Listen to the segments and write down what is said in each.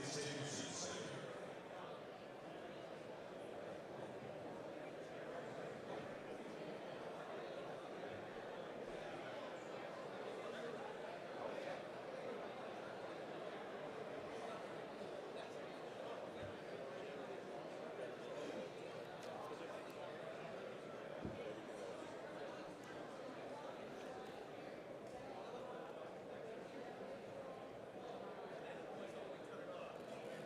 Please take your seats. Thank you.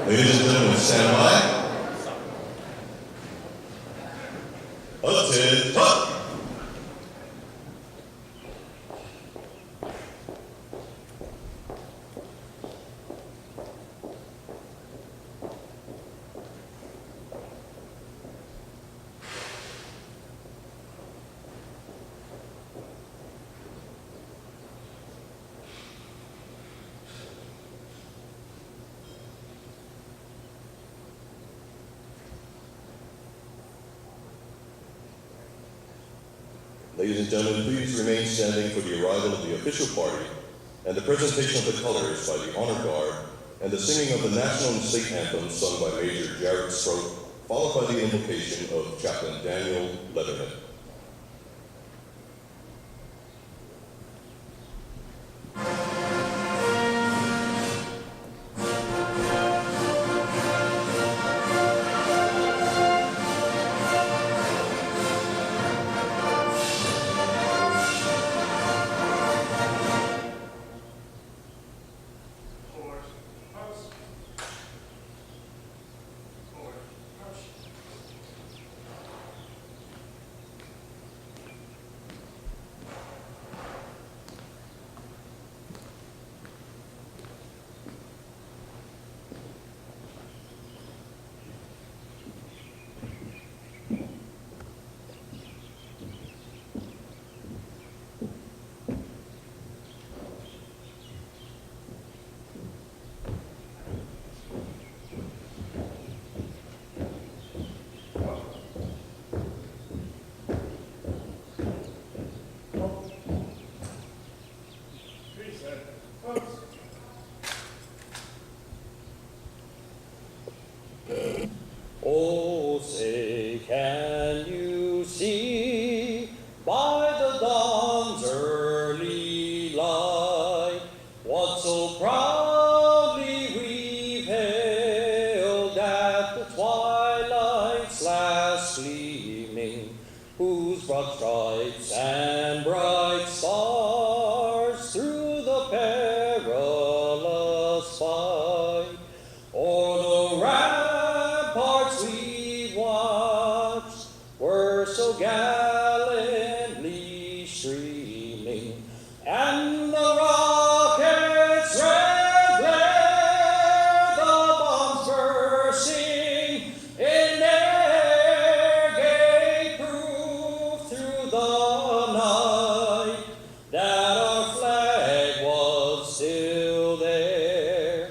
Ladies and gentlemen, stand by. Attention! Ladies and gentlemen, please remain standing for the arrival of the official party and the presentation of the colors by the Honor Guard and the singing of the national and state anthem sung by Major Jared Stroke, followed by the invocation of Chaplain Daniel Leatherhead. Oh, say, can you see by the dawn's early light what so proudly we've hailed at the twilight's last gleaming, whose broad stripes and bright stars through the perilous fight o'er the ramparts we watched were so gallantly streaming, and the rockets' red glare, the bombs bursting in air, gave proof through the night that our flag was still there.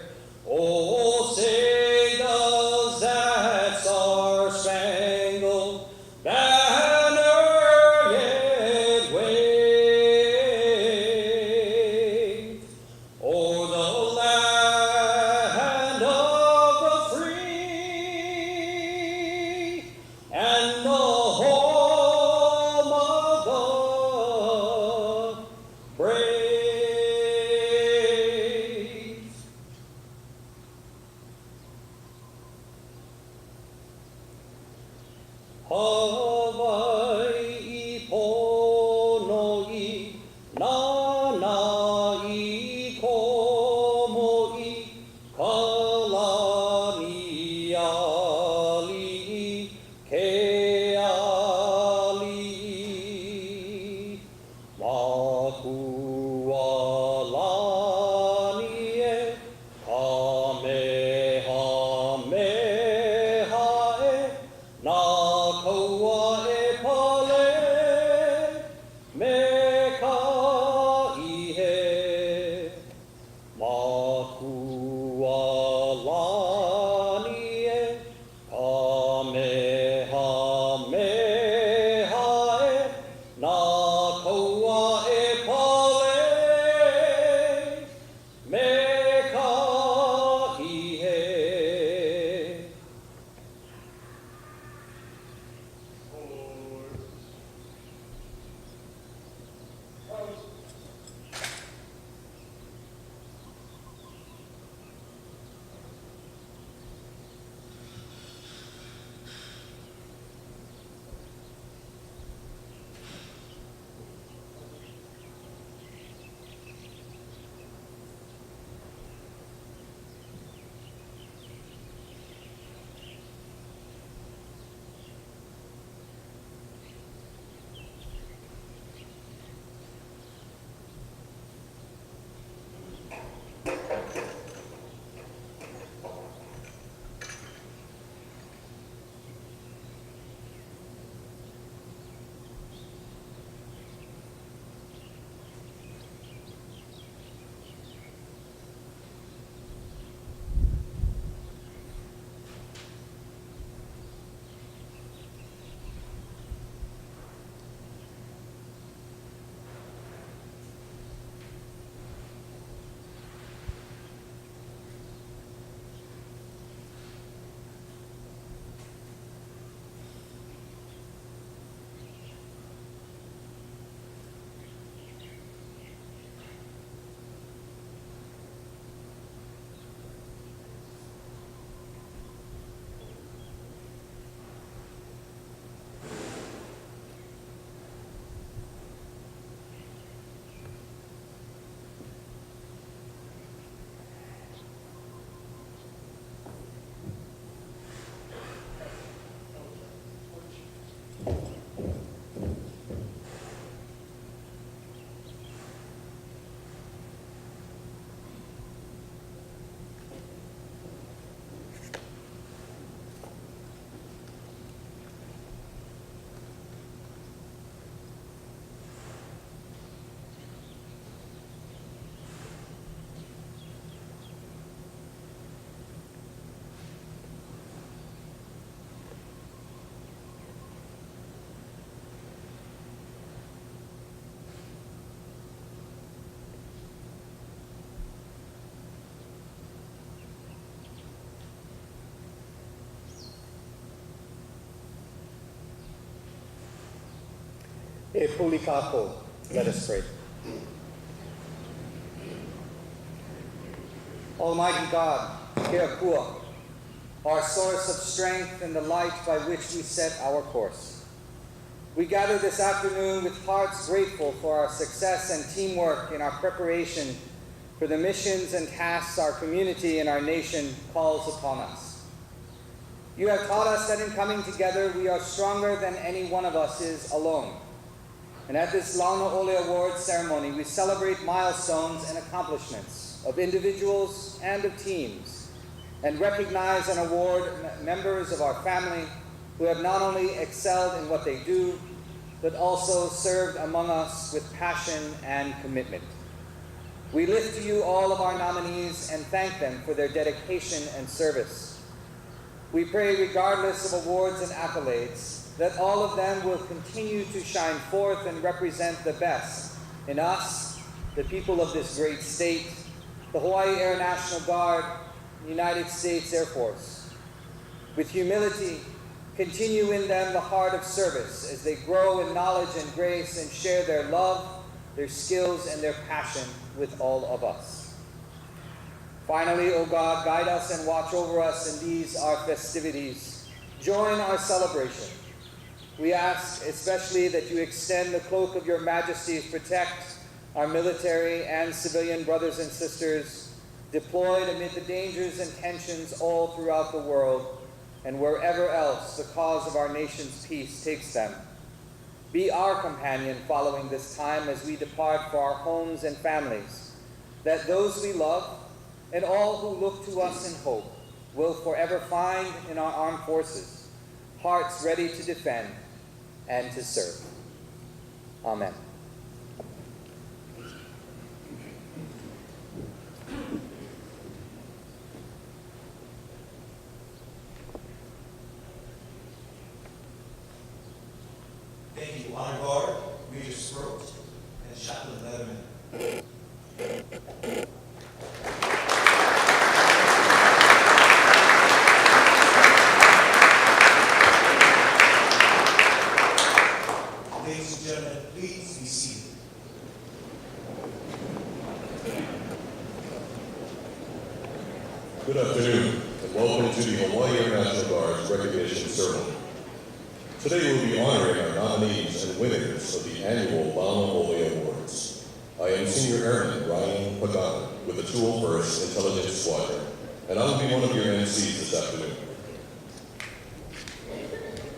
Oh, say does that star-spangled banner yet wave o'er the land of the free and the home of the brave? Hawaiʻi pono'i, nana'i komo'i, kalani ali'i, ke ali'i. Makualani e kamehameha e nā kaua e pale me ka ihe. Makualani e kamehameha e nā kaua e pale me ka ihe. E pulikako. Let us pray. Almighty God, Keakua, our source of strength and the light by which we set our course. We gather this afternoon with hearts grateful for our success and teamwork in our preparation for the missions and tasks our community and our nation calls upon us. You have taught us that in coming together, we are stronger than any one of us is alone. And at this Launʻole Awards ceremony, we celebrate milestones and accomplishments of individuals and of teams, and recognize and award members of our family who have not only excelled in what they do, but also served among us with passion and commitment. We lift to you all of our nominees and thank them for their dedication and service. We pray, regardless of awards and accolades, that all of them will continue to shine forth and represent the best in us, the people of this great state, the Hawaii Air National Guard, the United States Air Force. With humility, continue in them the heart of service as they grow in knowledge and grace and share their love, their skills, and their passion with all of us. Finally, O God, guide us and watch over us in these our festivities. Join our celebration. We ask especially that you extend the cloak of your majesty to protect our military and civilian brothers and sisters deployed amid the dangers and tensions all throughout the world and wherever else the cause of our nation's peace takes them. Be our companion following this time as we depart for our homes and families, that those we love and all who look to us in hope will forever find in our armed forces hearts ready to defend and to serve. Amen. Thank you, Honor Guard, Major Scroat, and Chaplain Letterman. Ladies and gentlemen, please be seated. Good afternoon, and welcome to the Hawaii Air National Guard's recognition ceremony. Today we'll be honoring our nominees and winners of the annual Launʻole Awards. I am Senior Airman Ryan Pagano with the 201st Intelligence Squadron, and I will be one of your MCs this afternoon.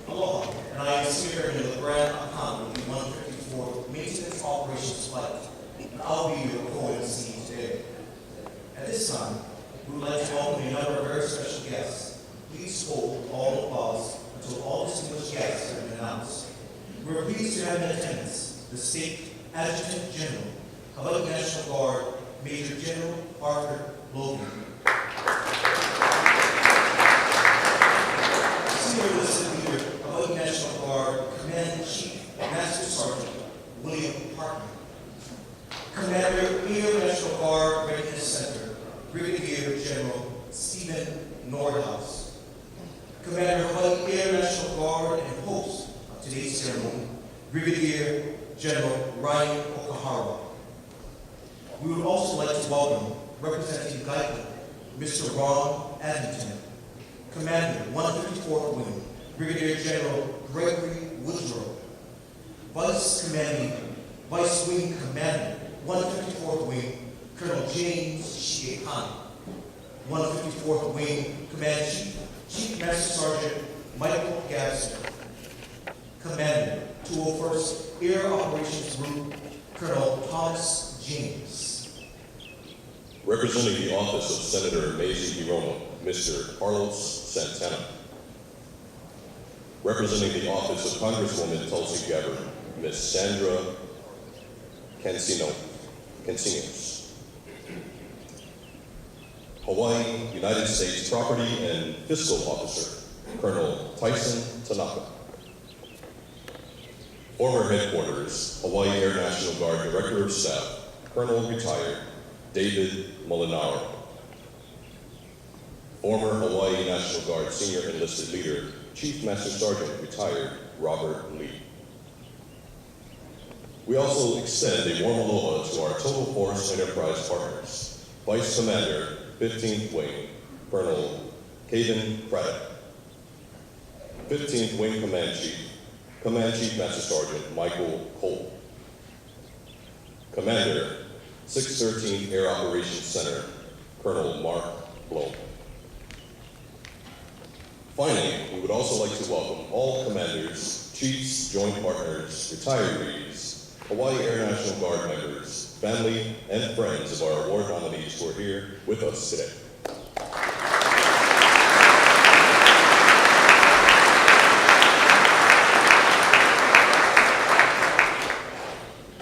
Aloha, and I am Senior Airman ʻohana with the 154th Maintenance Operations Flight, and I'll be your co-MC today. At this time, we would like to welcome a number of very special guests. Please hold all applause until all distinguished guests have been announced. We are pleased to have in attendance the State Adjutant General of Hawaii National Guard, Major General Arthur Logan. Senior Enlisted Leader of Hawaii National Guard, Command Chief Master Sergeant William Parkman. Commander, Air National Guard Readiness Center, Brigadier General Stephen Nordhaus. Commander, Hawaii Air National Guard and host of today's ceremony, Brigadier General Ryan Okahara. We would also like to welcome, representing Geico, Mr. Ron Addington, Commander, 154th Wing, Brigadier General Gregory Woodrow, Vice Wing Commander, 154th Wing, Colonel James Shiekani, 154th Wing Command Chief Master Sergeant Michael Gabson, Commander, 201st Air Operations Group, Colonel Thomas James. Representing the office of Senator Mazie Hirono, Mr. Carlos Santana. Representing the office of Congresswoman Tulsi Gabbard, Ms. Sandra Cancinos. Hawaii, United States Property and Fiscal Officer, Colonel Tyson Tanaka. Former Headquarters, Hawaii Air National Guard Director of Staff, Colonel Retired David Molinaro. Former Hawaii National Guard Senior Enlisted Leader, Chief Master Sergeant Retired Robert Lee. We also extend a warm aloha to our Total Force Enterprise partners, Vice Commander, 15th Wing, Colonel Caden Craddock, 15th Wing Command Chief Master Sergeant Michael Cole, Commander, 613th Air Operations Center, Colonel Mark Blow. Finally, we would also like to welcome all commanders, chiefs, joint partners, retirees, Hawaii Air National Guard members, family, and friends of our award nominees who are here with us today.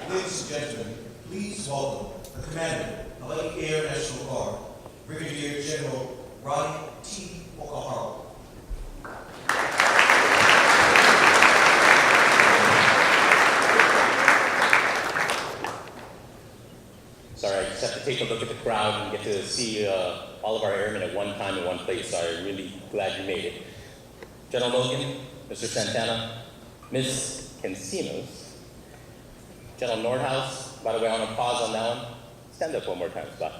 Ladies and gentlemen, please welcome the Commander, Hawaii Air National Guard, Brigadier General Roddy T. Okahara. Sorry, I just have to take a look at the crowd and get to see all of our airmen at one time in one place. So I'm really glad you made it. General Logan, Mr. Santana, Ms. Cancinos, General Nordhaus. By the way, I want to pause on that one. Stand up one more time, Scott.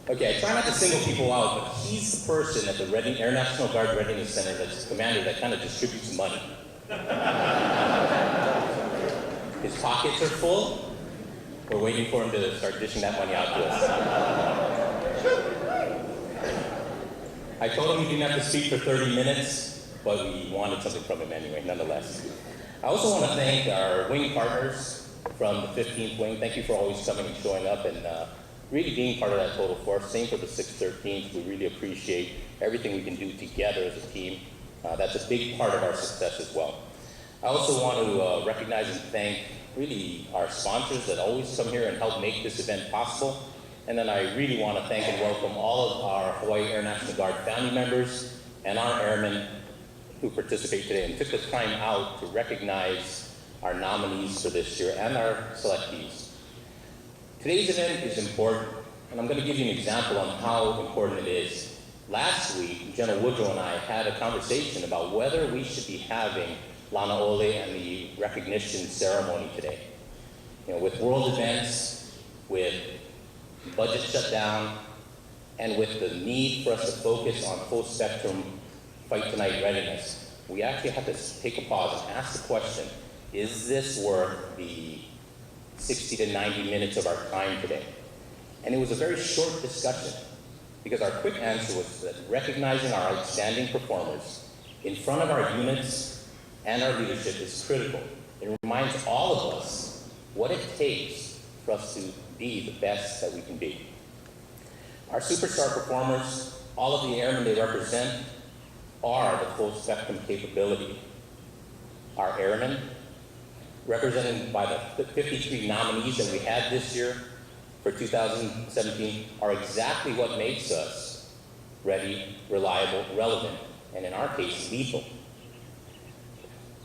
Okay, I try not to single people out, but he's the person at the Air National Guard Readiness Center that's the commander that kind of distributes money. His pockets are full. We're waiting for him to start dishing that money out to us. I told him he didn't have to speak for 30 minutes, but we wanted something from him anyway, nonetheless. I also want to thank our wing partners from the 15th Wing. Thank you for always coming and showing up and really being part of that total force. Same for the 613th. We really appreciate everything we can do together as a team. That's a big part of our success as well. I also want to recognize and thank really our sponsors that always come here and help make this event possible. And then I really want to thank and welcome all of our Hawaii Air National Guard family members and our airmen who participate today and took the time out to recognize our nominees for this year and our selectees. Today's event is important, and I'm going to give you an example on how important it is. Last week, General Woodrow and I had a conversation about whether we should be having Launʻole and the recognition ceremony today. You know, with world events, with budget shutdown, and with the need for us to focus on full spectrum fight tonight readiness, we actually have to take a pause and ask the question, is this worth the 60 to 90 minutes of our time today? And it was a very short discussion because our quick answer was that recognizing our outstanding performers in front of our units and our leadership is critical. It reminds all of us what it takes for us to be the best that we can be. Our superstar performers, all of the airmen they represent, are the full spectrum capability. Our airmen, represented by the 53 nominees that we had this year for 2017, are exactly what makes us ready, reliable, relevant, and in our case, lethal.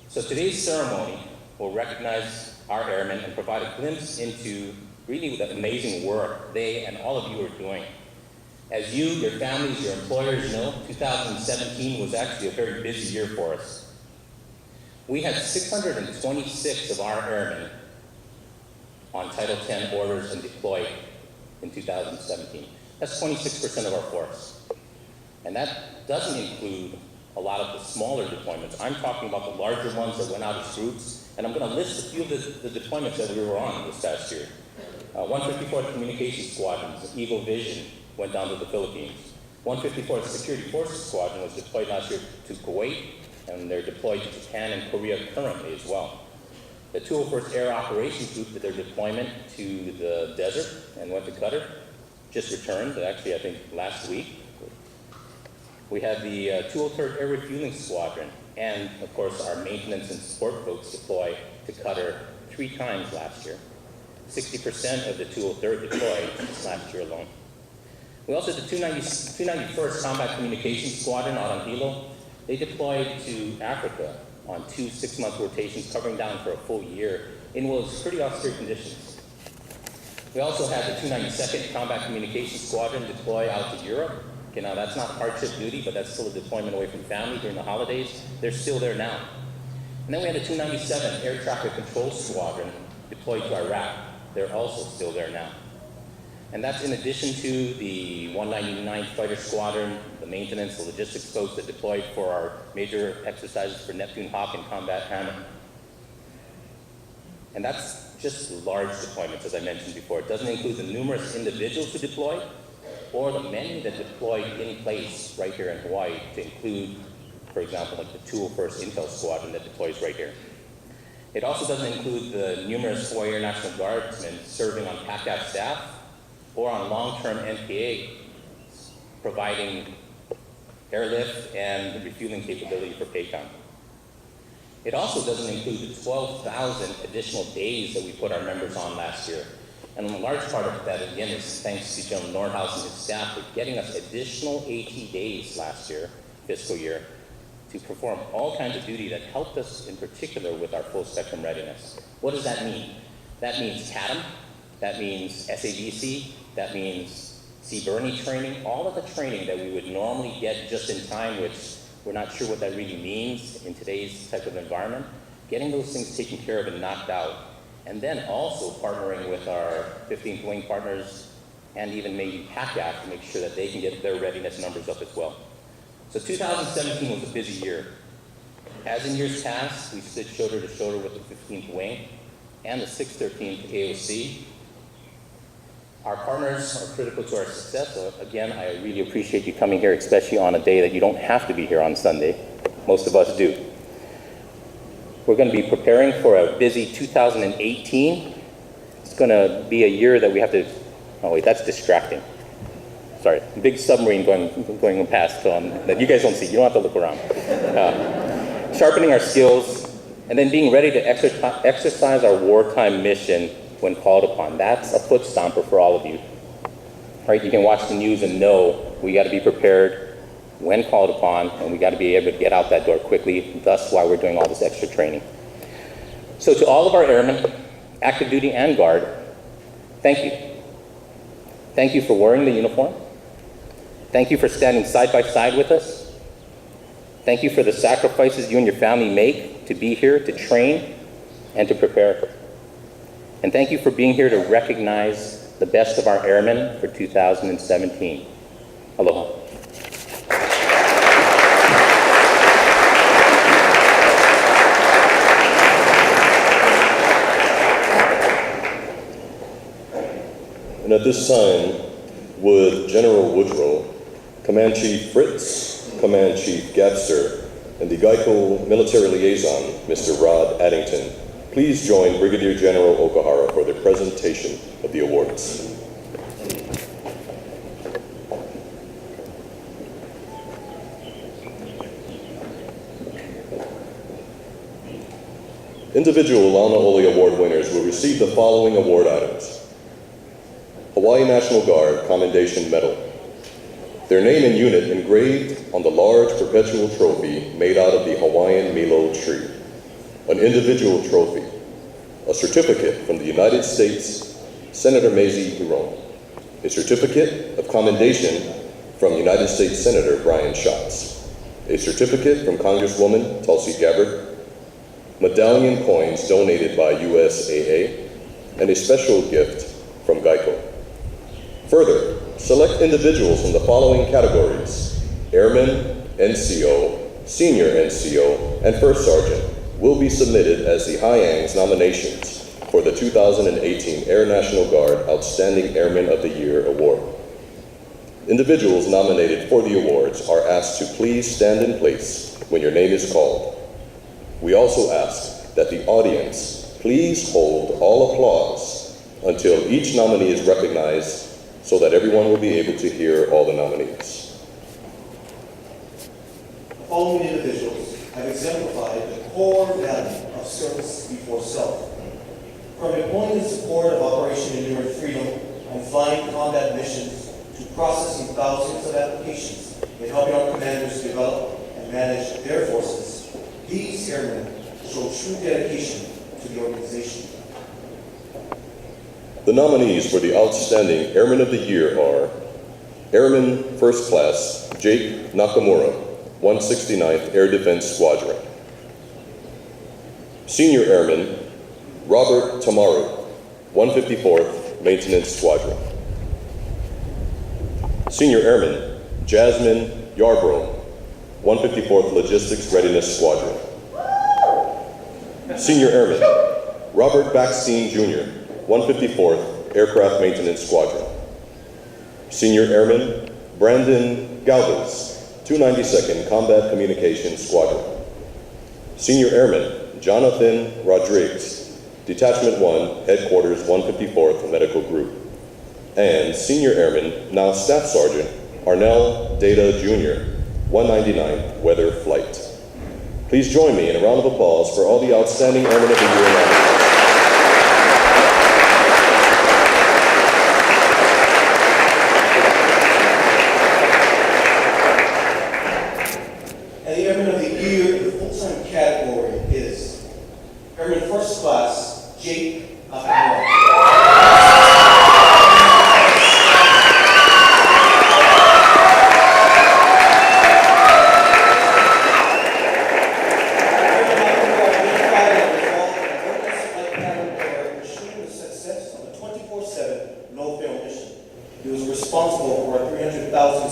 So today's ceremony will recognize our airmen and provide a glimpse into really the amazing work they and all of you are doing. As you, your families, your employers know, 2017 was actually a very busy year for us. We had 626 of our airmen on Title 10 orders and deployed in 2017. That's 26% of our force. And that doesn't include a lot of the smaller deployments. I'm talking about the larger ones that went out as groups, and I'm going to list a few of the deployments that we were on this past year. 154th Communication Squadron, Eagle Vision, went down to the Philippines. 154th Security Forces Squadron was deployed last year to Kuwait, and they're deployed to Japan and Korea currently as well. The 201st Air Operations Group did their deployment to the desert and went to Qatar, just returned, actually I think last week. We had the 203rd Air Refueling Squadron, and of course our maintenance and support folks deployed to Qatar 3 times last year. 60% of the 203rd deployed this last year alone. We also had the 291st Combat Communication Squadron out on Hilo. They deployed to Africa on 2 6-month rotations, covering down for a full year in what was pretty austere conditions. We also had the 292nd Combat Communication Squadron deploy out to Europe. Okay, now that's not hardship duty, but that's still a deployment away from family during the holidays. They're still there now. And And then we had a 297 Air Traffic Control Squadron deployed to Iraq. They're also still there now. And that's in addition to the 199 Fighter Squadron, the maintenance, the logistics folks that deployed for our major exercises for Neptune Hawk and Combat Hammer. And that's just large deployments, as I mentioned before. It doesn't include the numerous individuals who deployed, or the many that deployed in place right here in Hawaii, to include, for example, like the 201st Intel Squadron that deploys right here. It also doesn't include the numerous Hawaii Air National Guardsmen serving on PACAF staff or on long-term NPA, providing airlift and refueling capability for PACOM. It also doesn't include the 12,000 additional days that we put our members on last year. And a large part of that, again, is thanks to General Nordhaus and his staff for getting us additional AT days last year, fiscal year, to perform all kinds of duty that helped us in particular with our full spectrum readiness. What does that mean? That means CADM, that means SABC, that means CBRNE training, all of the training that we would normally get just in time, which we're not sure what that really means in today's type of environment, getting those things taken care of and knocked out. And then also partnering with our 15th Wing partners and even maybe PACAF to make sure that they can get their readiness numbers up as well. So 2017 was a busy year. As in years past, we stood shoulder to shoulder with the 15th Wing and the 613th AOC. Our partners are critical to our success. So again, I really appreciate you coming here, especially on a day that you don't have to be here on Sunday. Most of us do. We're going to be preparing for a busy 2018. It's going to be a year that we have to, oh wait, that's distracting. Sorry, big submarine going past that you guys don't see. You don't have to look around. Sharpening our skills, and then being ready to exercise our wartime mission when called upon. That's a foot stomper for all of you. Right? You can watch the news and know we got to be prepared when called upon, and we got to be able to get out that door quickly. Thus why we're doing all this extra training. So to all of our airmen, active duty and guard, thank you. Thank you for wearing the uniform. Thank you for standing side by side with us. Thank you for the sacrifices you and your family make to be here, to train, and to prepare. And thank you for being here to recognize the best of our airmen for 2017. Aloha. And at this time, would General Woodrow, Command Chief Fritz, Command Chief Gabster, and the Nco Military Liaison, Mr. Rod Addington, please join Brigadier General Okuhara for the presentation of the awards. Individual Launʻole Award winners will receive the following award items. Hawaii National Guard Commendation Medal. Their name and unit engraved on the large perpetual trophy made out of the Hawaiian Milo tree. An individual trophy. A certificate from the United States Senator Mazie Hirono. A certificate of commendation from United States Senator Brian Schatz. A certificate from Congresswoman Tulsi Gabbard. Medallion coins donated by USAA. And a special gift from Nco. Further, select individuals from the following categories: Airmen, NCO, Senior NCO, and First Sergeant will be submitted as the Hyangs nominations for the 2018 Air National Guard Outstanding Airman of the Year Award. Individuals nominated for the awards are asked to please stand in place when your name is called. We also ask that the audience please hold all applause until each nominee is recognized, so that everyone will be able to hear all the nominees. The following individuals have exemplified the core value of service before self. From employing in support of Operation Enduring Freedom and flying combat missions to processing thousands of applications and helping our commanders develop and manage their forces, these airmen show true dedication to the organization. The nominees for the Outstanding Airman of the Year are Airman First Class Jake Nakamura, 169th Air Defense Squadron. Senior Airman Robert Tamaru, 154th Maintenance Squadron. Senior Airman Jasmine Yarbrough, 154th Logistics Readiness Squadron. Senior Airman Robert Backstein Jr., 154th Aircraft Maintenance Squadron. Senior Airman Brandon Galvez, 292nd Combat Communication Squadron. Senior Airman Jonathan Rodriguez, Detachment 1, Headquarters 154th Medical Group. And Senior Airman, now Staff Sergeant, Arnell Data Jr., 199th Weather Flight. Please join me in a round of applause for all the outstanding Airmen of the Year nominees. And the Airman of the Year in the full-time category is Airman First Class Jake Nakamura.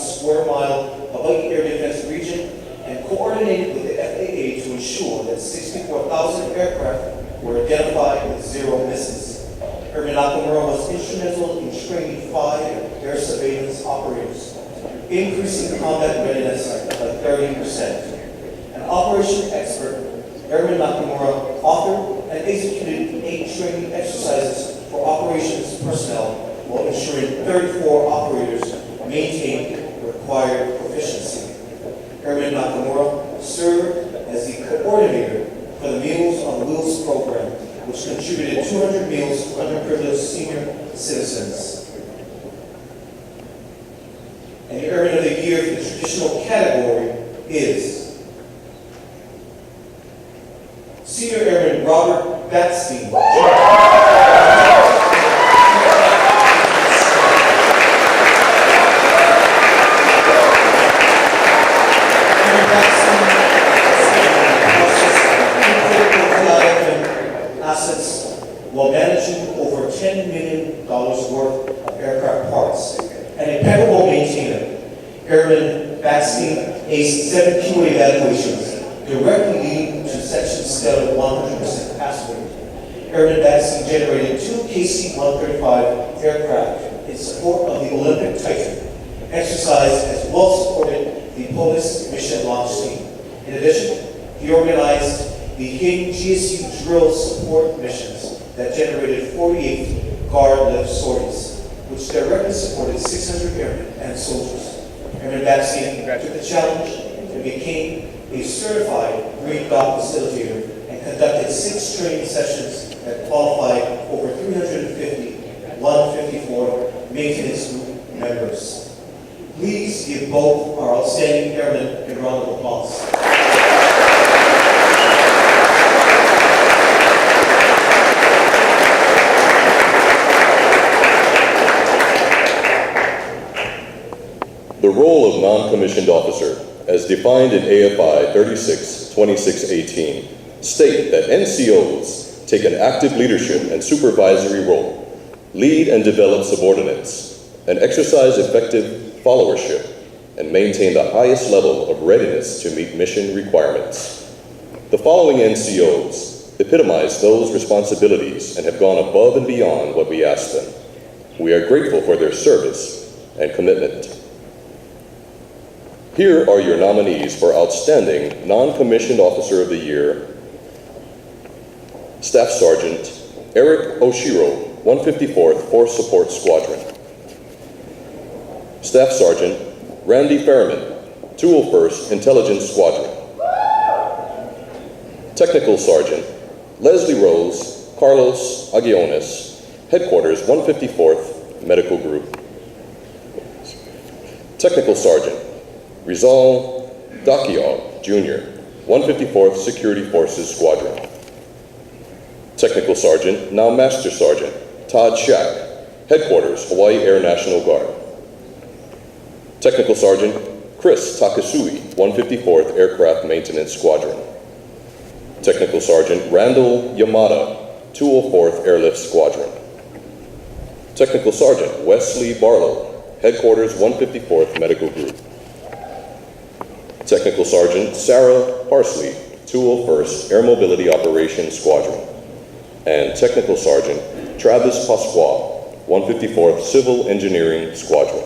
Square mile Hawaiʻi Air Defense region and coordinated with the FAA to ensure that 64,000 aircraft were identified with 0 misses. Airman Nakamura was instrumental in training 5 air surveillance operators, increasing combat readiness by 30%. An operation expert, Airman Nakamura authored and executed 8 training exercises for operations personnel while ensuring 34 operators maintained required proficiency. Airman Nakamura served as the coordinator for the Meals on Wheels program, which contributed 200 meals to underprivileged senior citizens. And the Airman of the Year for the traditional category is Senior Airman Robert Backstein. While managing over $10 million worth of aircraft parts. An impeccable maintainer, Airman Backstein aced 7 QA evaluations, directly leading to section stellar 100% pass rate. Airman Backstein generated 2 KC-135 aircraft in support of the Olympic Titan, exercised as well supported the Police Mission Launch Team. In addition, he organized the hidden GSU drill support missions that generated 48 guard-led sorties, which directly supported 600 airmen and soldiers. Airman Backstein took the challenge and became a certified Green Dot facilitator and conducted 6 training sessions that qualified over 350 154 maintenance group members. Please give both our outstanding airmen a round of applause. The role of non-commissioned officer, as defined in AFI 36-2618, state that NCOs take an active leadership and supervisory role, lead and develop subordinates, and exercise effective followership, and maintain the highest level of readiness to meet mission requirements. The following NCOs epitomize those responsibilities and have gone above and beyond what we asked them. We are grateful for their service and commitment. Here are your nominees for Outstanding Non-Commissioned Officer of the Year. Staff Sergeant Eric Oshiro, 154th Force Support Squadron. Staff Sergeant Randy Fairman, 201st Intelligence Squadron. Technical Sergeant Leslie Rose Carlos Aguiones, Headquarters 154th Medical Group. Technical Sergeant Rizal Dakiog, Jr., 154th Security Forces Squadron. Technical Sergeant, now Master Sergeant, Todd Shack, Headquarters, Hawaii Air National Guard. Technical Sergeant, Chris Takasui, 154th Aircraft Maintenance Squadron. Technical Sergeant Randall Yamada, 204th Airlift Squadron. Technical Sergeant Wesley Barlow, Headquarters 154th Medical Group. Technical Sergeant Sarah Parsley, 201st Air Mobility Operations Squadron. And Technical Sergeant Travis Pasqua, 154th Civil Engineering Squadron.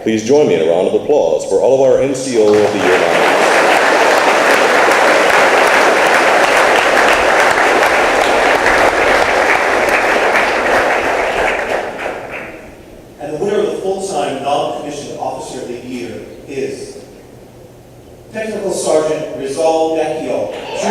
Please join me in a round of applause for all of our NCO of the Year nominees. And the winner of the full-time non-commissioned officer of the year is Technical Sergeant Rizal Dakiel, Jr.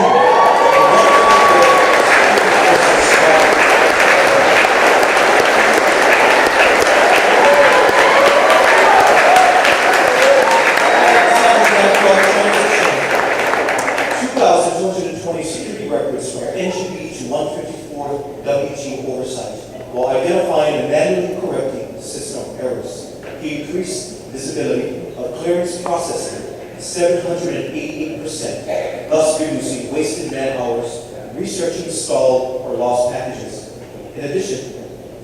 Security records from NGB to 154 WG oversight, while identifying and manually correcting system errors. He increased visibility of clearance processing 788%, thus reducing wasted man hours researching stalled or lost packages. In addition,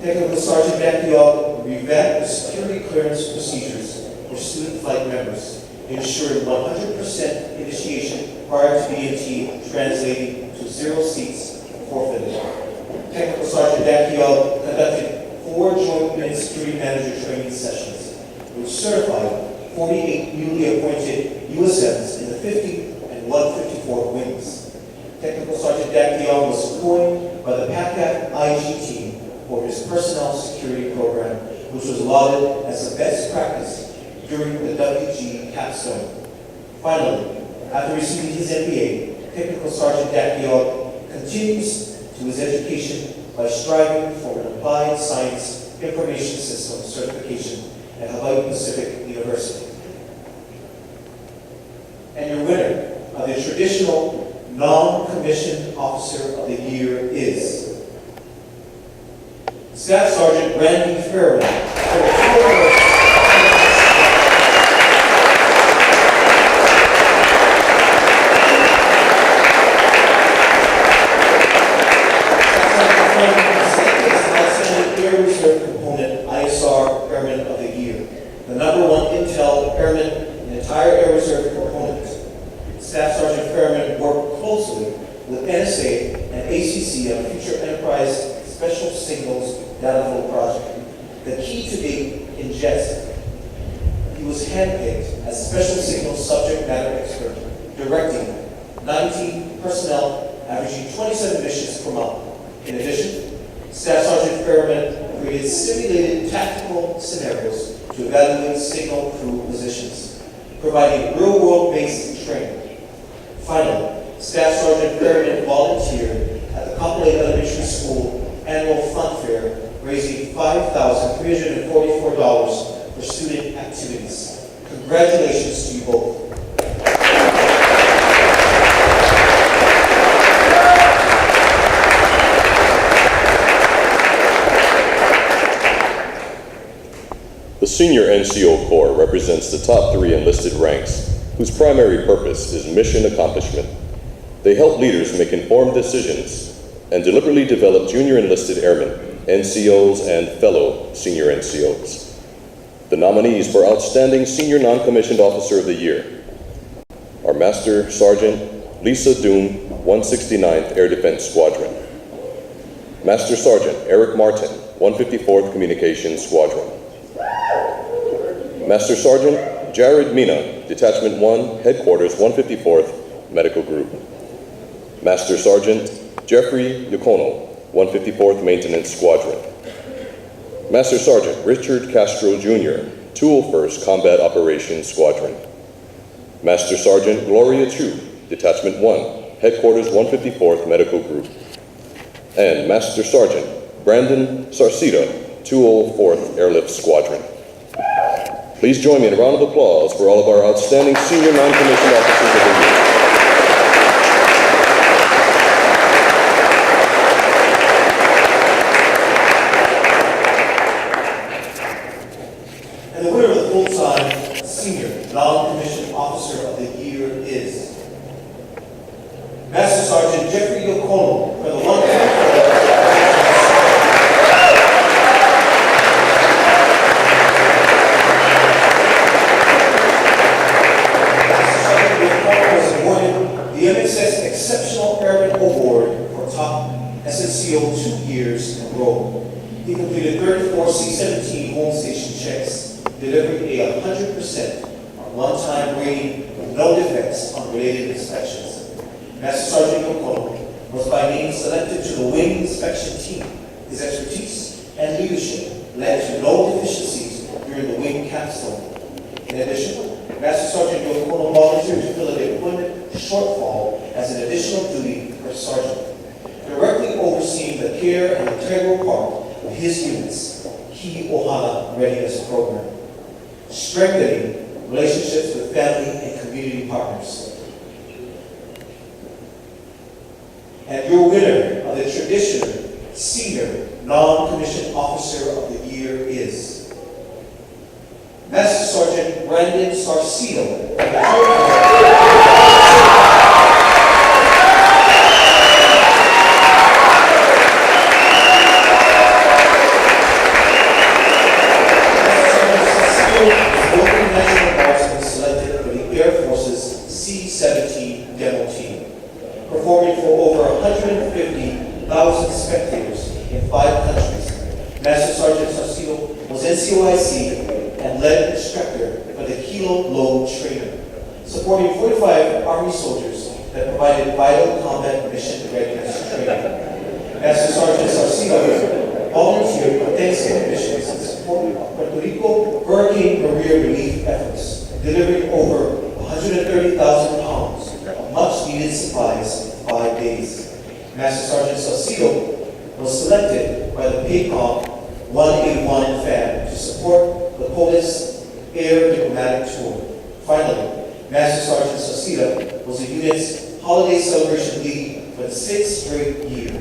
Technical Sergeant Dakiel revamped the security clearance procedures for student flight members, ensuring 100% initiation prior to BMT, translating to 0 seats forfeited. Technical Sergeant Dakiel conducted 4 joint unit security manager training sessions, which certified 48 newly appointed USMs in the 50 and 154 wings. Technical Sergeant Dakiel was appointed by the PACAP IG team for his personnel security program, which was lauded as the best practice during the WG capstone. Finally, after receiving his MBA, Technical Sergeant Dakiel continues to his education by striving for an applied science information system certification at Hawaiʻi Pacific University. And your winner of the traditional non-commissioned officer of the year is Staff Sergeant Randy Fairman for the 201st Air Reserve Component ISR Airmen of the Year, the #1 Intel Airman in the entire Air Reserve Component. Staff Sergeant Fairman worked closely with NSA and ACC on Future Enterprise Special Signals Data Flow Project. The key to date in JET, he was handpicked as Special Signals Subject Matter Expert, directing 19 personnel, averaging 27 missions per month. In addition, Staff Sergeant Fairman created simulated tactical scenarios to evaluate signal crew positions, providing real-world based training. Finally, Staff Sergeant Fairman volunteered at the Kapolei Elementary School annual fun fair, raising $5,344 for student activities. Congratulations to you both. The Senior NCO Corps represents the top 3 enlisted ranks, whose primary purpose is mission accomplishment. They help leaders make informed decisions and deliberately develop junior enlisted airmen, NCOs, and fellow senior NCOs. The nominees for Outstanding Senior Non-Commissioned Officer of the Year are Master Sergeant Lisa Doom, 169th Air Defense Squadron; Master Sergeant Eric Martin, 154th Communication Squadron; Master Sergeant Jared Mina, Detachment 1, Headquarters 154th Medical Group; Master Sergeant Jeffrey Yacono, 154th Maintenance Squadron; Master Sergeant Richard Castro Jr., 201st Combat Operations Squadron; Master Sergeant Gloria Chu, Detachment 1, Headquarters 154th Medical Group; and Master Sergeant Brandon Sarcita, 204th Airlift Squadron. Please join me in a round of applause for all of our outstanding senior non-commissioned officers of the year. And the winner of the full-time senior non-commissioned officer of the year is Master Sergeant Jeffrey Yokono for the 154th. The MSS Exceptional Airmen Award for top SNCO 2 years in a row. He completed 34 C-17 home station checks, delivering a 100% one-time rating with no defects on related inspections. Master Sergeant Yokono was by name selected to the wing inspection team. His expertise and leadership led to no deficiencies during the wing capstone. In addition, Master Sergeant Yokono volunteered to fill an employment shortfall as an additional duty for sergeant, directly overseeing the care and integral part of his unit's key ʻohana readiness program, strengthening relationships with family and community partners. And your winner of the traditional Senior Non-Commissioned Officer of the Year is Master Sergeant Brandon Sarcito. Performing for over 150,000 spectators in 5 countries. Master Sergeant Sarcito was NCOIC and lead instructor for the Kilo Load Trainer, supporting 45 Army soldiers that provided vital combat mission readiness training. Master Sergeant Sarcito volunteered for Thanksgiving missions in support of Puerto Rico Hurricane Maria relief efforts, delivering over 130,000 pounds of much-needed supplies in 5 days. Master Sergeant Sarcito was selected by the PACOM 181 FAM to support the Police Air Diplomatic Tour. Finally, Master Sergeant Sarcito was the unit's holiday celebration lead for the 6th straight year,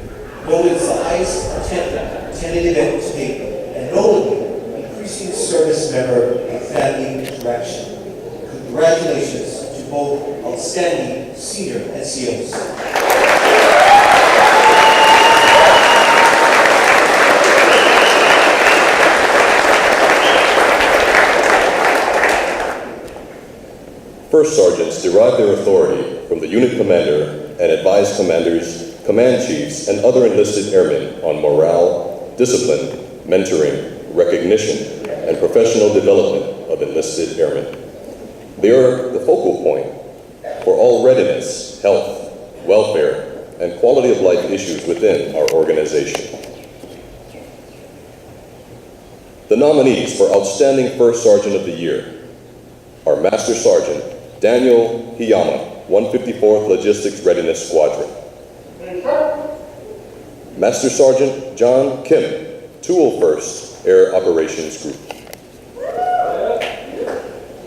voted as the highest attended event to date, and notably increasing service member and family interaction. Congratulations to both outstanding senior NCOs. First sergeants derive their authority from the unit commander and advise commanders, command chiefs, and other enlisted airmen on morale, discipline, mentoring, recognition, and professional development of enlisted airmen. They are the focal point for all readiness, health, welfare, and quality of life issues within our organization. The nominees for Outstanding First Sergeant of the Year are Master Sergeant Daniel Hiyama, 154th Logistics Readiness Squadron. Master Sergeant John Kim, 201st Air Operations Group.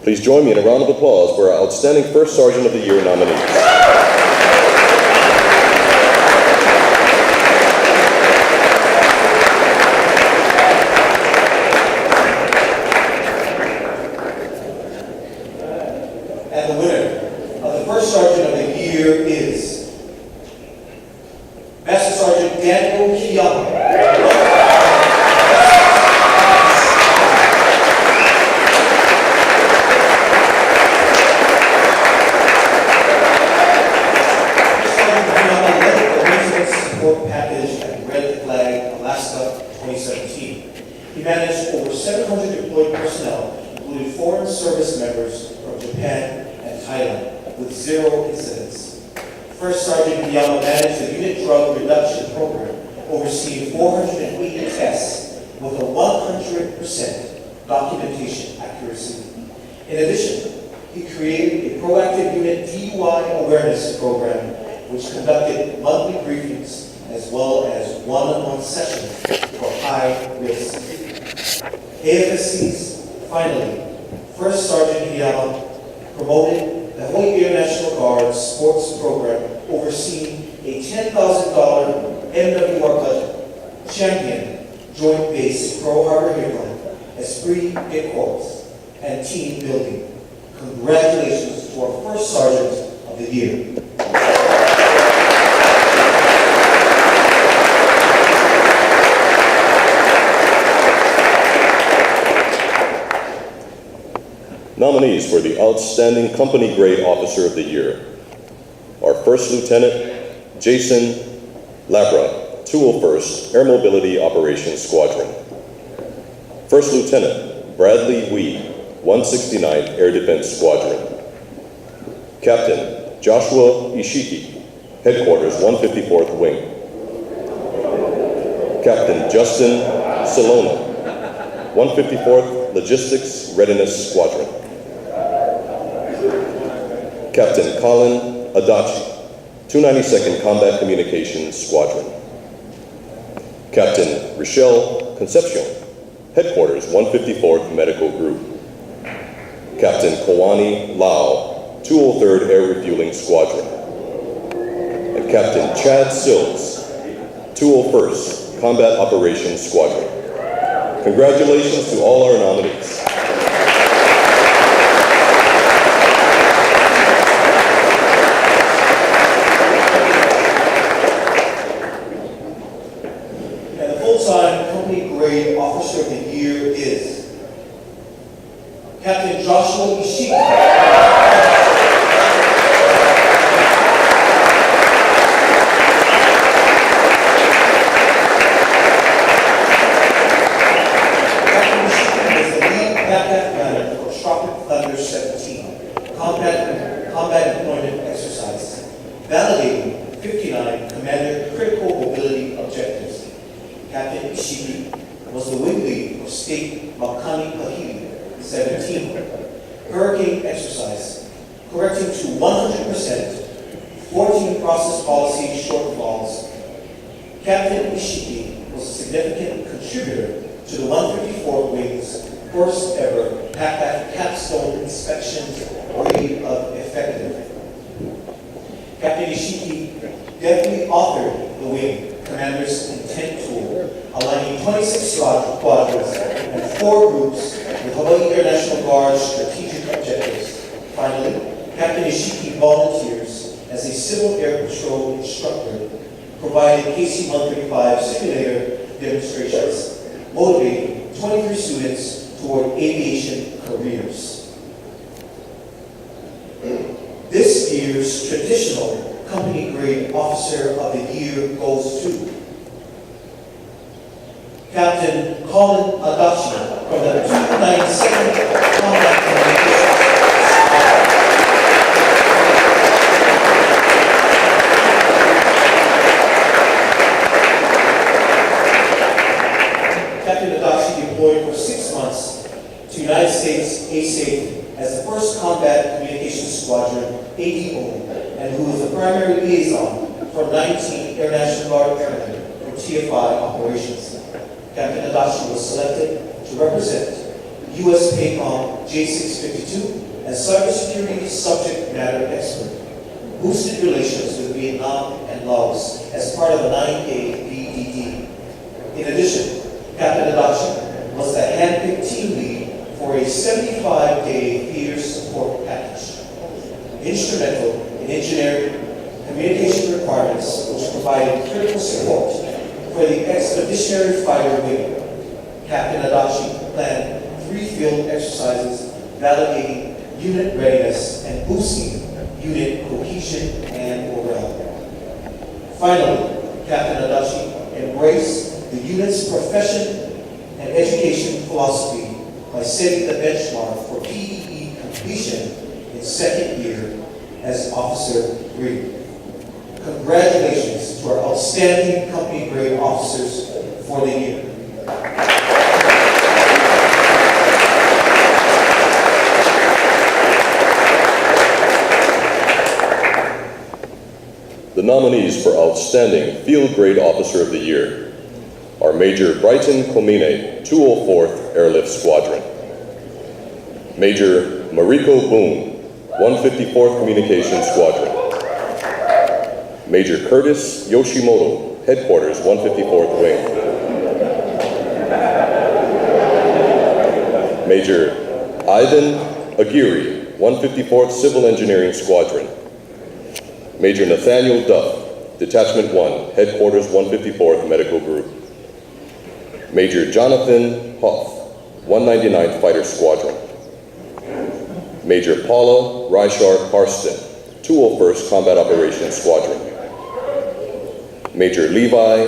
Please join me in a round of applause for our Outstanding First Sergeant of the Year nominees. Promoted the Hawaiʻi National Guard sports program, overseeing a $10,000 MWR budget, champion Joint Base Pearl Harbor Airline, Esprit de Corps, and team building. Congratulations to our first sergeant of the year. Nominees for the Outstanding Company Grade Officer of the Year are First Lieutenant Jason Labra, 201st Air Mobility Operations Squadron. First Lieutenant Bradley Wee, 169th Air Defense Squadron. Captain Joshua Ishiki, Headquarters 154th Wing. Captain Justin Salona, 154th Logistics Readiness Squadron. Captain Colin Adachi, 292nd Combat Communication Squadron. Captain Rochelle Concepcion, Headquarters 154th Medical Group. Captain Kawani Lau, 203rd Air Refueling Squadron. And Captain Chad Sills, 201st Combat Operations Squadron. Congratulations to all our nominees. And the full-time Company Grade Officer of the Year is Captain Joshua Ishiki. Combat Deployment Exercise, validating 59 Commander Critical Mobility Objectives. Captain Ishiki was the wing lead for State Makani Pahili 17 Hurricane Exercise, correcting to 100% 14 process policy shortfalls. Captain Ishiki was a significant contributor to the 154th Wing's first ever PACAF capstone inspection rate of effective. Captain Ishiki deftly authored the Wing Commander's Intent Tool, aligning 26 squadrons and 4 groups with Hawaiʻi Air National Guard's strategic objectives. Finally, Captain Ishiki volunteers as a Civil Air Patrol instructor, providing KC-135 simulator demonstrations, motivating 23 students toward aviation careers. This year's traditional Company Grade Officer of the Year goes to Captain Colin Adachi from the 292nd Combat Communication Captain Adachi deployed for 6 months to United States ASAFE as the first Combat Communication Squadron ADO, and who was the primary liaison for 19 Air National Guard Airmen for TFI operations. Captain Adachi was selected to represent U.S. PACOM J652 as cybersecurity subject matter expert, boosted relations with Vietnam and Laos as part of a 9-day BDD. In addition, Captain Adachi was the handpicked team lead for a 75-day theater support package, instrumental in engineering communication requirements which provided critical support for the Expeditionary Fighter Wing. Captain Adachi planned 3 field exercises validating unit readiness and boosting unit cohesion and morale. Finally, Captain Adachi embraced the unit's profession and education philosophy by setting the benchmark for PEE completion in 2nd year as Officer 3. Congratulations to our outstanding Company Grade Officers for the year. The nominees for Outstanding Field Grade Officer of the Year are Major Brighton Komine, 204th Airlift Squadron. Major Mariko Boone, 154th Communication Squadron. Major Curtis Yoshimoto, Headquarters 154th Wing. Major Ivan Aguirre, 154th Civil Engineering Squadron. Major Nathaniel Duff, Detachment 1, Headquarters 154th Medical Group. Major Jonathan Hoff, 199th Fighter Squadron. Major Paula Reichard Karsten, 201st Combat Operations Squadron. Major Levi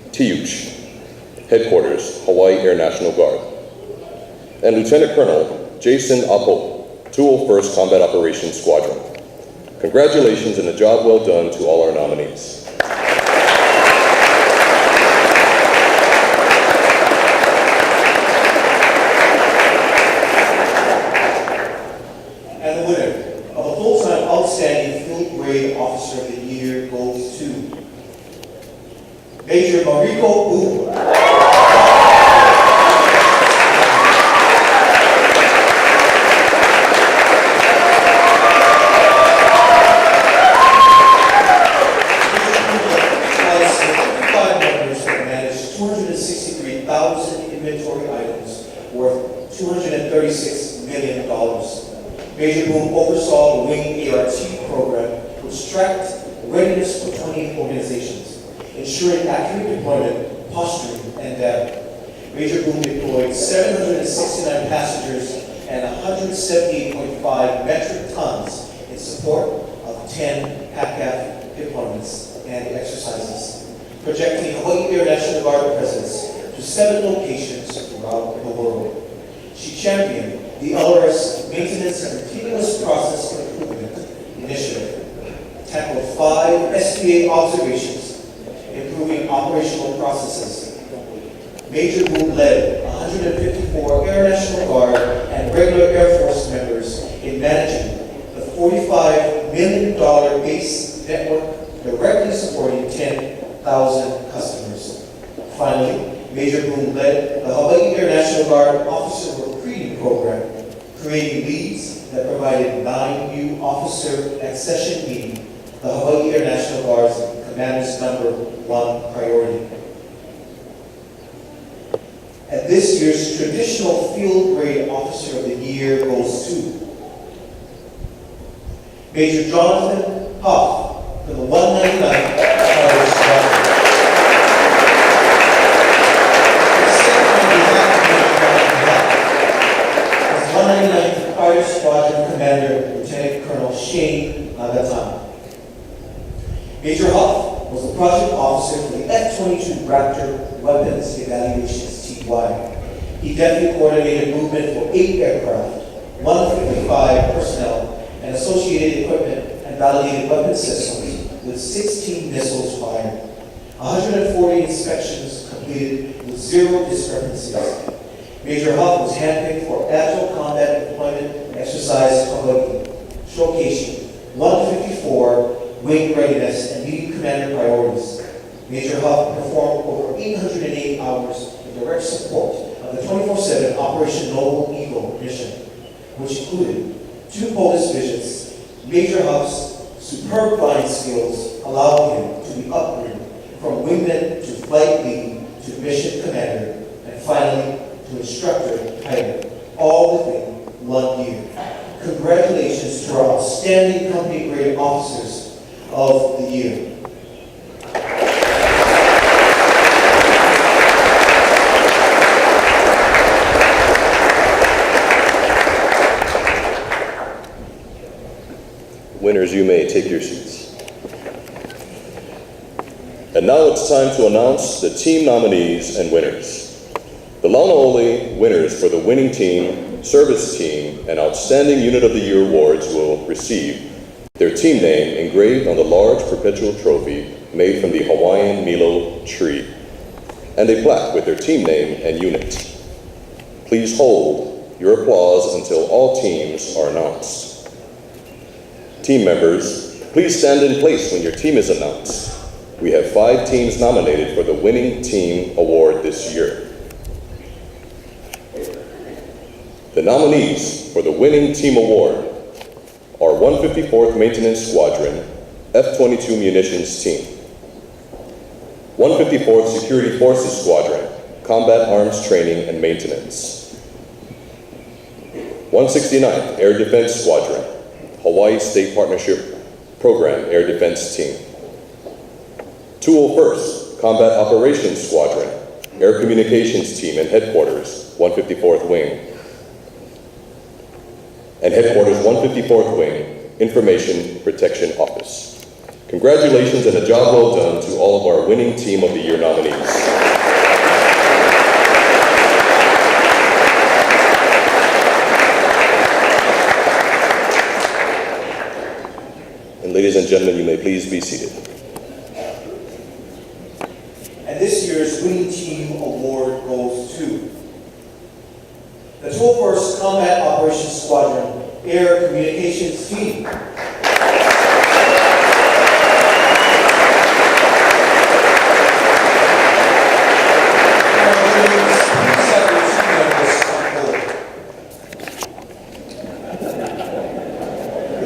Tiuch, Headquarters, Hawaii Air National Guard. And Lieutenant Colonel Jason Apo, 201st Combat Operations Squadron. Congratulations and a job well done to all our nominees. And the winner of a full-time outstanding field grade officer of the year goes to Major Mariko Boo. $236 million. Major Boom oversaw the Wing ART program, which tracked readiness for 20 organizations, ensuring accurate deployment, posturing, and data. Major Boom deployed 769 passengers and 178.5 metric tons in support of 10 PACAF deployments and exercises, projecting Hawaii Air National Guard presence to 7 locations throughout the world. She championed the LRS Maintenance and Continuous Process Improvement Initiative, tackled 5 SPA observations, improving operational processes. Major Boom led 154 Air National Guard and regular Air Force members in managing the $45 million base network directly supporting 10,000 customers. Finally, Major Boom led the Hawaii Air National Guard Officer Recruiting Program, creating leads that provided 9 new officer accession, meeting the Hawaii Air National Guard's Commander's #1 priority. And this year's Traditional Field Grade Officer of the Year goes to Major Jonathan Huff from the 199th Fire Squadron. 199th Fire Squadron Commander, Lieutenant Colonel Shane Nagatama. Major Huff was the project officer for the F-22 Raptor Weapons Evaluations TY. He deftly coordinated movement for 8 aircraft, 155 personnel, and associated equipment and validated weapon systems with 16 missiles fired. 140 inspections completed with 0 discrepancies. Major Huff was handpicked for Agile Combat Deployment Exercise Hawaii, showcasing 154 wing readiness and meeting commander priorities. Major Huff performed over 808 hours in direct support of the 24/7 Operation Noble Eagle mission, which included 2 Polish visits. Major Huff's superb flying skills allowed him to be upgraded from wingman to flight lead to mission commander, and finally to instructor pilot, all within 1 year. Congratulations to our outstanding company grade officers of the year. Winners, you may take your seats. And now it's time to announce the team nominees and winners. The Launʻole winners for the winning team, service team, and outstanding unit of the year awards will receive their team name engraved on the large perpetual trophy made from the Hawaiian Milo tree, and a plaque with their team name and unit. Please hold your applause until all teams are announced. Team members, please stand in place when your team is announced. We have 5 teams nominated for the winning team award this year. The nominees for the winning team award are 154th Maintenance Squadron, F-22 Munitions Team, 154th Security Forces Squadron, Combat Arms Training and Maintenance, 169th Air Defense Squadron, Hawaii State Partnership Program Air Defense Team, 201st Combat Operations Squadron, Air Communications Team and Headquarters, 154th Wing, and Headquarters 154th Wing, Information Protection Office. Congratulations and a job well done to all of our winning Team of the Year nominees. And ladies and gentlemen, you may please be seated. And this year's winning team award goes to the 121st Combat Operations Squadron Air Communications Team. The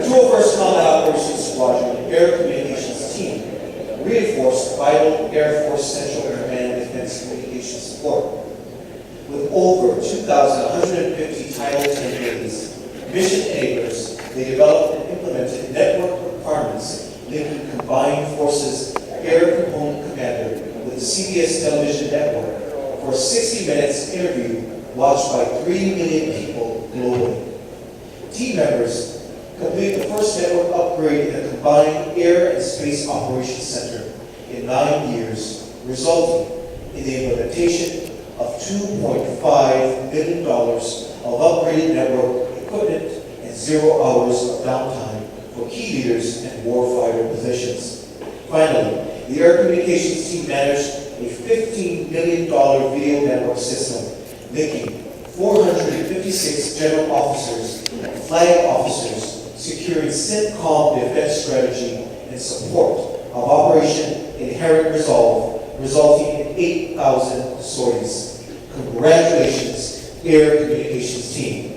201st Combat Operations Squadron Air Communications Team reinforced vital Air Force Central Command Defense Communication support. With over 2,150 Title 10 days, mission enablers, they developed and implemented network requirements linking Combined Forces Air Component Commander with the CBS television network for a 60 minutes interview watched by 3 million people globally. Team members completed the first network upgrade in the Combined Air and Space Operations Center in 9 years, resulting in the implementation of $2.5 billion of upgraded network equipment and 0 hours of downtime for key leaders and warfighter positions. Finally, the Air Communications Team managed a $15 million video network system linking 456 general officers and flag officers, securing CENTCOM defense strategy and support of Operation Inherent Resolve, resulting in 8,000 sorties. Congratulations, Air Communications Team.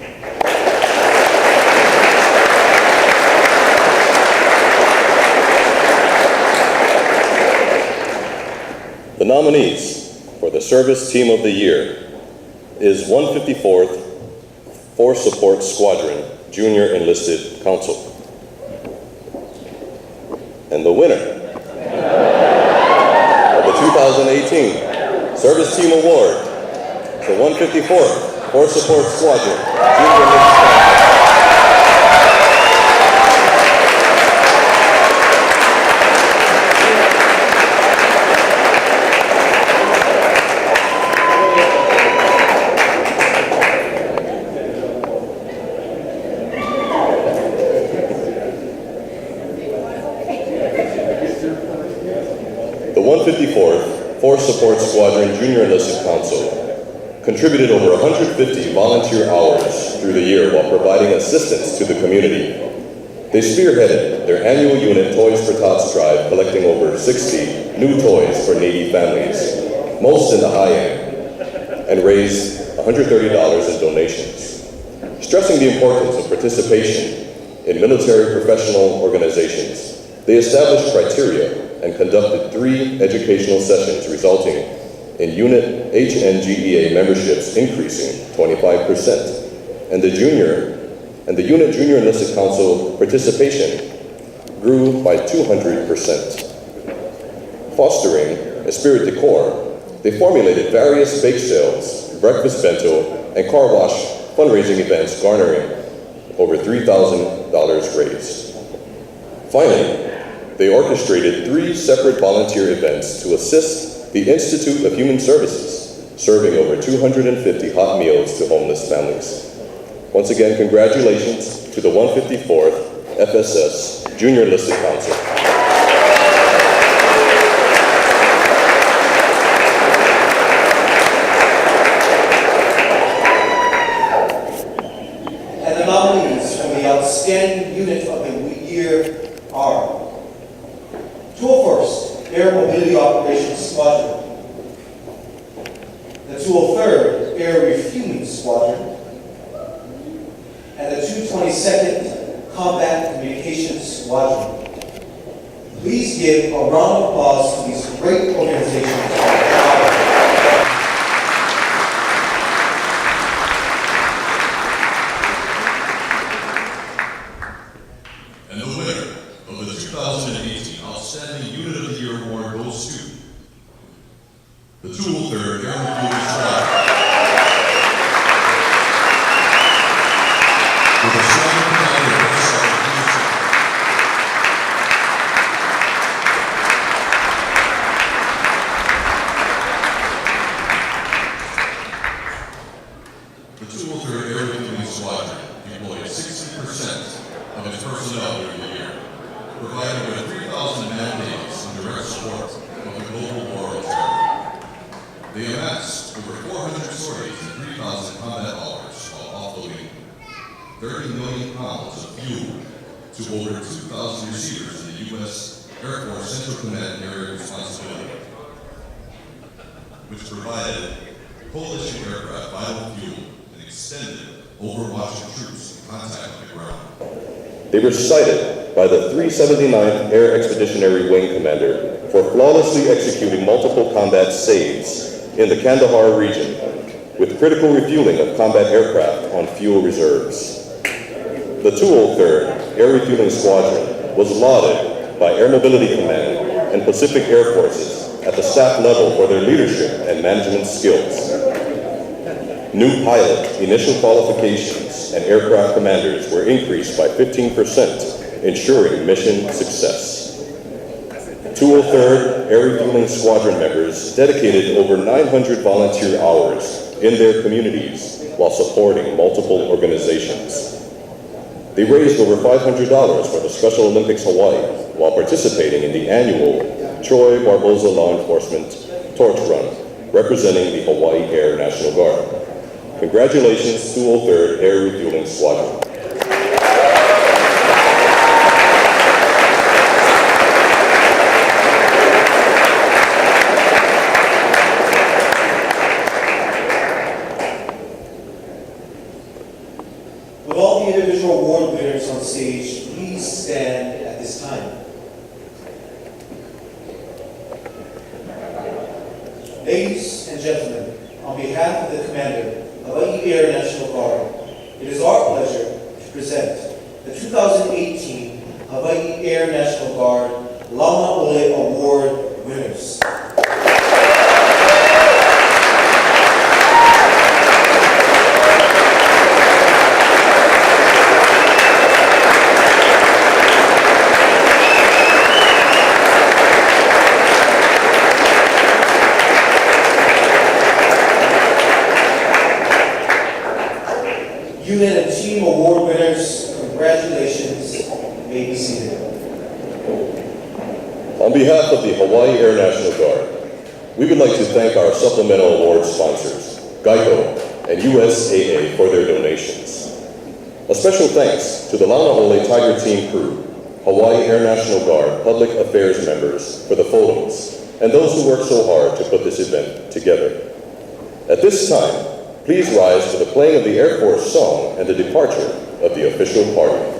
The nominees for the Service Team of the Year is 154th Force Support Squadron Junior Enlisted Council. And the winner of the 2018 Service Team Award, the 154th Force Support Squadron Junior Enlisted Council. The 154th Force Support Squadron Junior Enlisted Council contributed over 150 volunteer hours through the year while providing assistance to the community. They spearheaded their annual unit Toys for Tots drive, collecting over 60 new toys for needy families, most in the high end, and raised $130 in donations. Stressing the importance of participation in military professional organizations, they established criteria and conducted 3 educational sessions, resulting in unit HNGEA memberships increasing 25%, and the unit Junior Enlisted Council participation grew by 200%. Fostering a spirit de corps, they formulated various bake sales, breakfast bento, and car wash fundraising events, garnering over $3,000 raised. Finally, they orchestrated 3 separate volunteer events to assist the Institute of Human Services, serving over 250 hot meals to homeless families. Once again, congratulations to the 154th FSS Junior Enlisted Council. And the nominees for the Outstanding Unit of the Year are 201st Air Mobility Operations Squadron, the 203rd Air Refueling Squadron, and the 222nd Combat Communications Squadron. Please give a round of applause to these great organizations. And the winner of the 2018 Outstanding Unit of the Year Award goes to the 203rd Air Refueling Squadron. With a strong personnel during the year, providing over 3,000 man-days in direct support of the global war on terror. They amassed over 400 sorties and 3,000 combat hours while offloading 30 million pounds of fuel to over 2,000 receivers in the U.S. Air Force Central Command Area Responsibility, which provided coalition aircraft vital fuel and extended overwatching troops in contact with the ground. They were cited by the 379th Air Expeditionary Wing Commander for flawlessly executing multiple combat saves in the Kandahar region with critical refueling of combat aircraft on fuel reserves. The 203rd Air Refueling Squadron was lauded by Air Mobility Command and Pacific Air Forces at the staff level for their leadership and management skills. New pilot initial qualifications and aircraft commanders were increased by 15%, ensuring mission success. 203rd Air Refueling Squadron members dedicated over 900 volunteer hours in their communities while supporting multiple organizations. They raised over $500 for the Special Olympics Hawaii while participating in the annual Troy Barboza Law Enforcement Torch Run, representing the Hawaii Air National Guard. Congratulations, 203rd Air Refueling Squadron. With all the individual award winners on stage, please stand at this time. Ladies and gentlemen, on behalf of the Commander of Hawaiʻi Air National Guard, it is our pleasure to present the 2018 Hawaiʻi Air National Guard Launʻole Award winners. Unit and team award winners, congratulations. You may be seated. On behalf of the Hawaii Air National Guard, we would like to thank our supplemental award sponsors, Geico and USAA, for their donations. A special thanks to the Launʻole Tiger Team crew, Hawaii Air National Guard public affairs members for the photos, and those who worked so hard to put this event together. At this time, please rise for the playing of the Air Force song and the departure of the official party.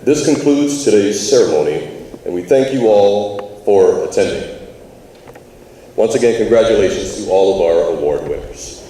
This concludes today's ceremony, and we thank you all for attending. Once again, congratulations to all of our award winners.